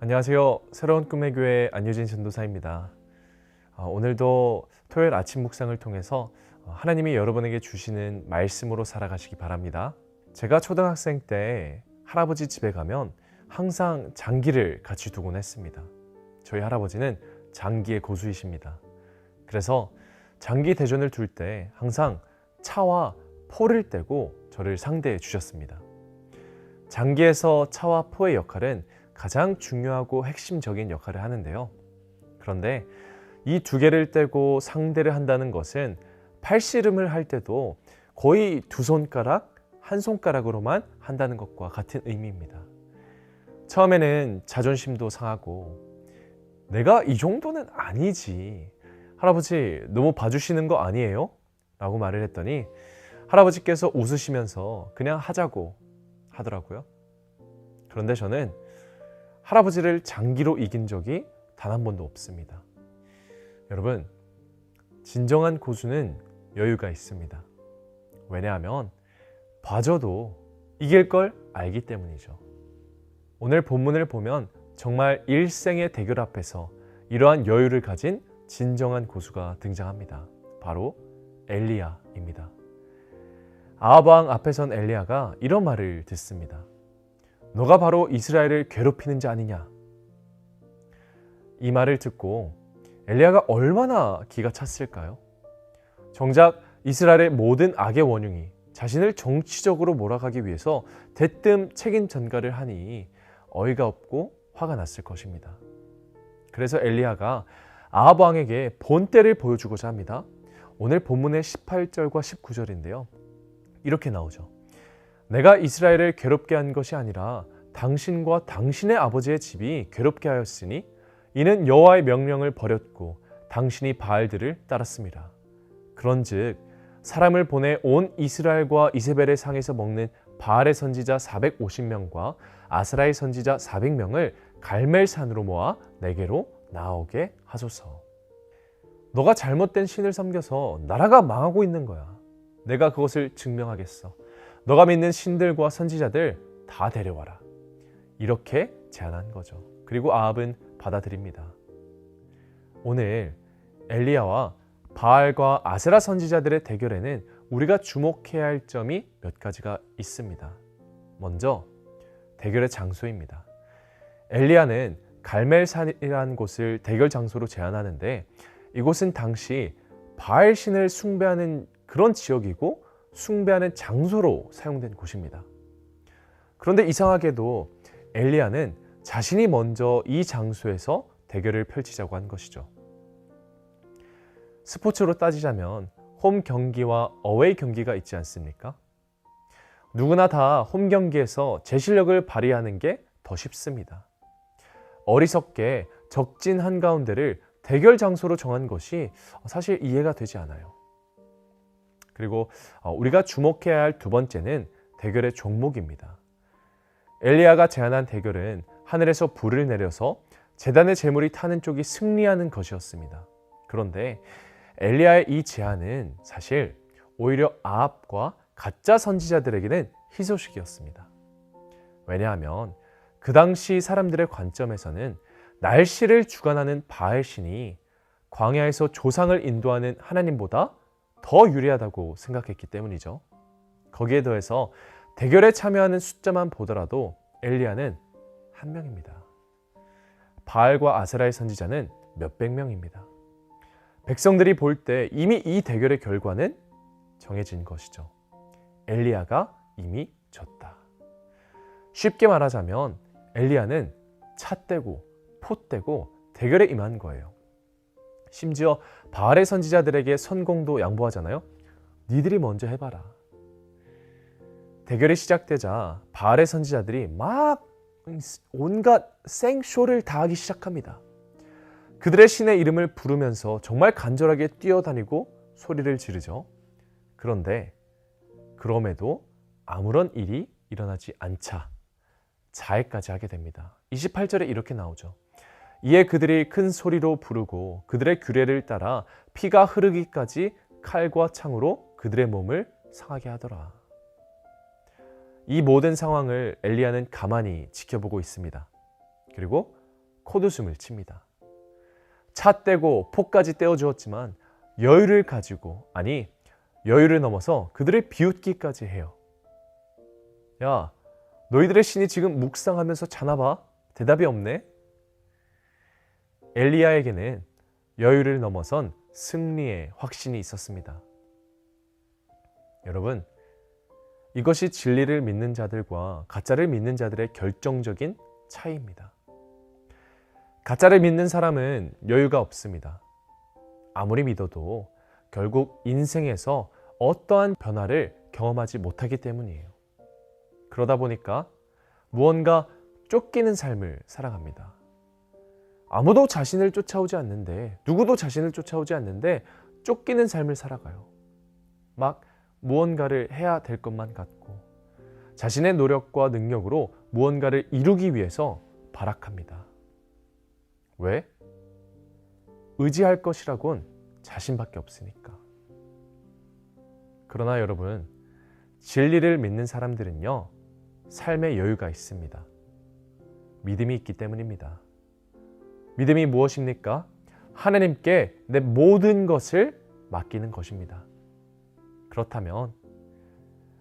안녕하세요. 새로운 꿈의 교회 안유진 전도사입니다. 오늘도 토요일 아침 묵상을 통해서 하나님이 여러분에게 주시는 말씀으로 살아가시기 바랍니다. 제가 초등학생 때 할아버지 집에 가면 항상 장기를 같이 두곤 했습니다. 저희 할아버지는 장기의 고수이십니다. 그래서 장기 대전을 둘 때 항상 차와 포를 떼고 저를 상대해 주셨습니다. 장기에서 차와 포의 역할은 가장 중요하고 핵심적인 역할을 하는데요. 그런데 이 두 개를 떼고 상대를 한다는 것은 팔씨름을 할 때도 거의 두 손가락, 한 손가락으로만 한다는 것과 같은 의미입니다. 처음에는 자존심도 상하고 내가 이 정도는 아니지. 할아버지 너무 봐주시는 거 아니에요? 라고 말을 했더니 할아버지께서 웃으시면서 그냥 하자고 하더라고요. 그런데 저는 할아버지를 장기로 이긴 적이 단 한 번도 없습니다. 여러분, 진정한 고수는 여유가 있습니다. 왜냐하면 봐줘도 이길 걸 알기 때문이죠. 오늘 본문을 보면 정말 일생의 대결 앞에서 이러한 여유를 가진 진정한 고수가 등장합니다. 바로 엘리야입니다. 아합 왕 앞에 선 엘리야가 이런 말을 듣습니다. 너가 바로 이스라엘을 괴롭히는 자 아니냐? 이 말을 듣고 엘리야가 얼마나 기가 찼을까요? 정작 이스라엘의 모든 악의 원흉이 자신을 정치적으로 몰아가기 위해서 대뜸 책임 전가를 하니 어이가 없고 화가 났을 것입니다. 그래서 엘리야가 아합 왕에게 본때를 보여주고자 합니다. 오늘 본문의 18절과 19절인데요. 이렇게 나오죠. 내가 이스라엘을 괴롭게 한 것이 아니라 당신과 당신의 아버지의 집이 괴롭게 하였으니 이는 여호와의 명령을 버렸고 당신이 바알들을 따랐습니다. 그런즉 사람을 보내 온 이스라엘과 이세벨의 상에서 먹는 바알의 선지자 450명과 아스라의 선지자 400명을 갈멜산으로 모아 내게로 나오게 하소서. 너가 잘못된 신을 섬겨서 나라가 망하고 있는 거야. 내가 그것을 증명하겠어. 너가 믿는 신들과 선지자들 다 데려와라. 이렇게 제안한 거죠. 그리고 아합은 받아들입니다. 오늘 엘리야와 바알과 아세라 선지자들의 대결에는 우리가 주목해야 할 점이 몇 가지가 있습니다. 먼저 대결의 장소입니다. 엘리야는 갈멜산이라는 곳을 대결 장소로 제안하는데 이곳은 당시 바알 신을 숭배하는 그런 지역이고 숭배하는 장소로 사용된 곳입니다. 그런데 이상하게도 엘리야는 자신이 먼저 이 장소에서 대결을 펼치자고 한 것이죠. 스포츠로 따지자면 홈 경기와 어웨이 경기가 있지 않습니까? 누구나 다 홈 경기에서 제 실력을 발휘하는 게 더 쉽습니다. 어리석게 적진 한가운데를 대결 장소로 정한 것이 사실 이해가 되지 않아요. 그리고 우리가 주목해야 할 두 번째는 대결의 종목입니다. 엘리야가 제안한 대결은 하늘에서 불을 내려서 제단의 제물이 타는 쪽이 승리하는 것이었습니다. 그런데 엘리야의 이 제안은 사실 오히려 아합과 가짜 선지자들에게는 희소식이었습니다. 왜냐하면 그 당시 사람들의 관점에서는 날씨를 주관하는 바알 신이 광야에서 조상을 인도하는 하나님보다 더 유리하다고 생각했기 때문이죠. 거기에 더해서 대결에 참여하는 숫자만 보더라도 엘리야는 한 명입니다. 바알과 아세라의 선지자는 몇백 명입니다. 백성들이 볼 때 이미 이 대결의 결과는 정해진 것이죠. 엘리야가 이미 졌다. 쉽게 말하자면 엘리야는 차 떼고 포 떼고 대결에 임한 거예요. 심지어 바알의 선지자들에게 선공도 양보하잖아요. 니들이 먼저 해봐라. 대결이 시작되자 바알의 선지자들이 막 온갖 생쇼를 다 하기 시작합니다. 그들의 신의 이름을 부르면서 정말 간절하게 뛰어다니고 소리를 지르죠. 그럼에도 아무런 일이 일어나지 않자 자해까지 하게 됩니다. 28절에 이렇게 나오죠. 이에 그들이 큰 소리로 부르고 그들의 규례를 따라 피가 흐르기까지 칼과 창으로 그들의 몸을 상하게 하더라. 이 모든 상황을 엘리야는 가만히 지켜보고 있습니다. 그리고 콧웃음을 칩니다. 차 떼고 포까지 떼어주었지만 여유를 가지고, 아니 여유를 넘어서 그들을 비웃기까지 해요. 야, 너희들의 신이 지금 묵상하면서 자나 봐? 대답이 없네. 엘리야에게는 여유를 넘어선 승리의 확신이 있었습니다. 여러분, 이것이 진리를 믿는 자들과 가짜를 믿는 자들의 결정적인 차이입니다. 가짜를 믿는 사람은 여유가 없습니다. 아무리 믿어도 결국 인생에서 어떠한 변화를 경험하지 못하기 때문이에요. 그러다 보니까 무언가 쫓기는 삶을 살아갑니다. 아무도 자신을 쫓아오지 않는데, 누구도 자신을 쫓아오지 않는데 쫓기는 삶을 살아가요. 막 무언가를 해야 될 것만 같고 자신의 노력과 능력으로 무언가를 이루기 위해서 발악합니다. 왜? 의지할 것이라곤 자신밖에 없으니까. 그러나 여러분, 진리를 믿는 사람들은요, 삶에 여유가 있습니다. 믿음이 있기 때문입니다. 믿음이 무엇입니까? 하나님께 내 모든 것을 맡기는 것입니다. 그렇다면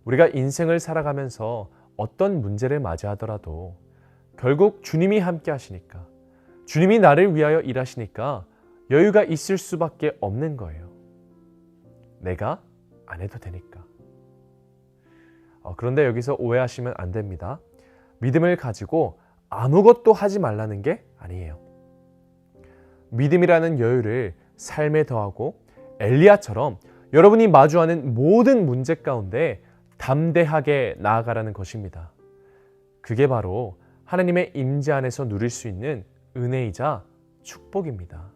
우리가 인생을 살아가면서 어떤 문제를 맞이하더라도 결국 주님이 함께 하시니까, 주님이 나를 위하여 일하시니까 여유가 있을 수밖에 없는 거예요. 내가 안 해도 되니까. 그런데 여기서 오해하시면 안 됩니다. 믿음을 가지고 아무것도 하지 말라는 게 아니에요. 믿음이라는 여유를 삶에 더하고 엘리야처럼 여러분이 마주하는 모든 문제 가운데 담대하게 나아가라는 것입니다. 그게 바로 하나님의 임재 안에서 누릴 수 있는 은혜이자 축복입니다.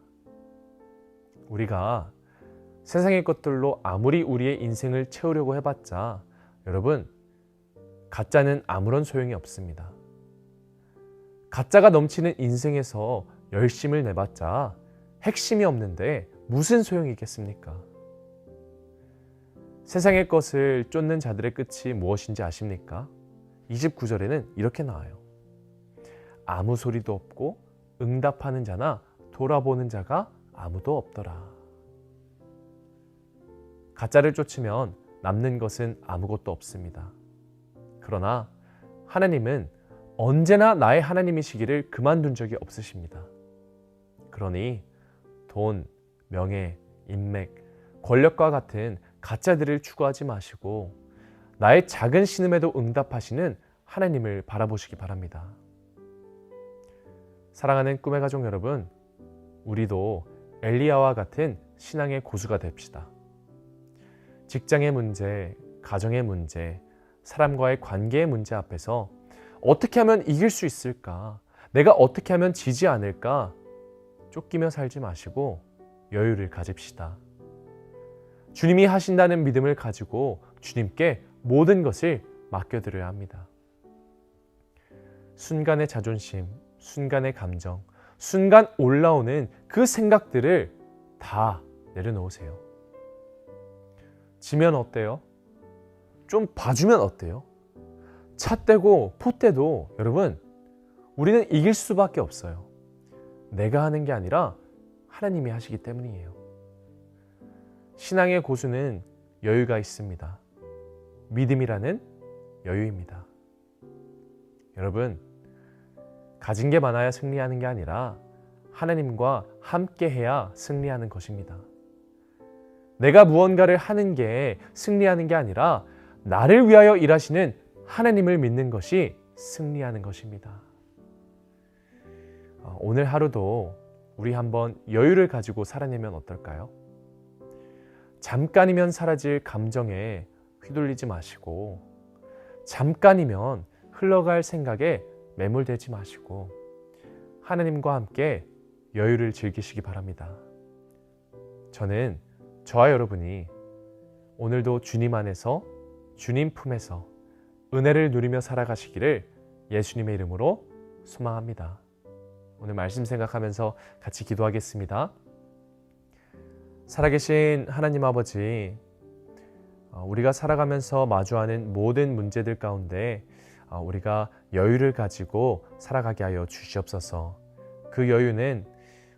우리가 세상의 것들로 아무리 우리의 인생을 채우려고 해봤자 여러분, 가짜는 아무런 소용이 없습니다. 가짜가 넘치는 인생에서 열심을 내봤자 핵심이 없는데 무슨 소용이 있겠습니까? 세상의 것을 쫓는 자들의 끝이 무엇인지 아십니까? 29절에는 이렇게 나와요. 아무 소리도 없고 응답하는 자나 돌아보는 자가 아무도 없더라. 가짜를 쫓으면 남는 것은 아무것도 없습니다. 그러나 하나님은 언제나 나의 하나님이시기를 그만둔 적이 없으십니다. 그러니 돈, 명예, 인맥, 권력과 같은 가짜들을 추구하지 마시고 나의 작은 신음에도 응답하시는 하나님을 바라보시기 바랍니다. 사랑하는 꿈의 가족 여러분, 우리도 엘리야와 같은 신앙의 고수가 됩시다. 직장의 문제, 가정의 문제, 사람과의 관계의 문제 앞에서 어떻게 하면 이길 수 있을까? 내가 어떻게 하면 지지 않을까? 쫓기며 살지 마시고 여유를 가집시다. 주님이 하신다는 믿음을 가지고 주님께 모든 것을 맡겨드려야 합니다. 순간의 자존심, 순간의 감정, 순간 올라오는 그 생각들을 다 내려놓으세요. 지면 어때요? 좀 봐주면 어때요? 차 떼고 포 떼도 여러분, 우리는 이길 수밖에 없어요. 내가 하는 게 아니라 하나님이 하시기 때문이에요. 신앙의 고수는 여유가 있습니다. 믿음이라는 여유입니다. 여러분, 가진 게 많아야 승리하는 게 아니라 하나님과 함께 해야 승리하는 것입니다. 내가 무언가를 하는 게 승리하는 게 아니라 나를 위하여 일하시는 하나님을 믿는 것이 승리하는 것입니다. 오늘 하루도 우리 한번 여유를 가지고 살아내면 어떨까요? 잠깐이면 사라질 감정에 휘둘리지 마시고, 잠깐이면 흘러갈 생각에 매몰되지 마시고 하나님과 함께 여유를 즐기시기 바랍니다. 저는 저와 여러분이 오늘도 주님 안에서, 주님 품에서 은혜를 누리며 살아가시기를 예수님의 이름으로 소망합니다. 오늘 말씀 생각하면서 같이 기도하겠습니다. 살아계신 하나님 아버지, 우리가 살아가면서 마주하는 모든 문제들 가운데 우리가 여유를 가지고 살아가게 하여 주시옵소서. 그 그 여유는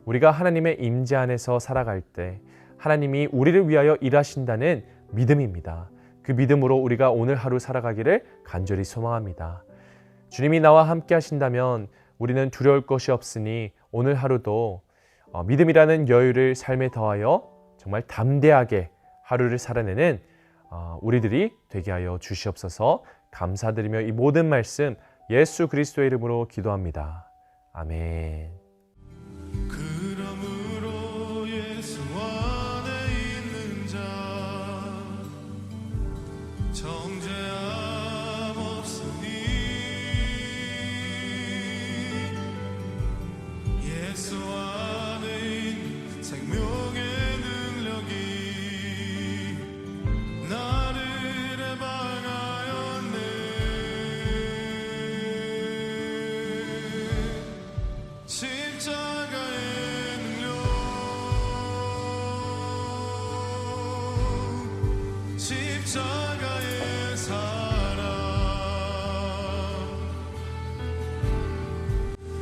우리가 하나님의 임재 안에서 살아갈 때 하나님이 우리를 위하여 일하신다는 믿음입니다. 그 믿음으로 우리가 오늘 하루 살아가기를 간절히 소망합니다. 주님이 나와 함께 하신다면 우리는 두려울 것이 없으니 오늘 하루도 믿음이라는 여유를 삶에 더하여 정말 담대하게 하루를 살아내는 우리들이 되게 하여 주시옵소서. 감사드리며 이 모든 말씀 예수 그리스도의 이름으로 기도합니다. 아멘. 그러므로 예수 안에 있는 자 정죄함 없으니 예수 안에 있는 생명의 능력이 나를 해방하였네. 십자가의 능력, 십자가의 사랑,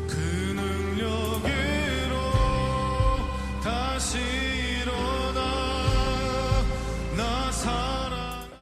그 능력으로 다시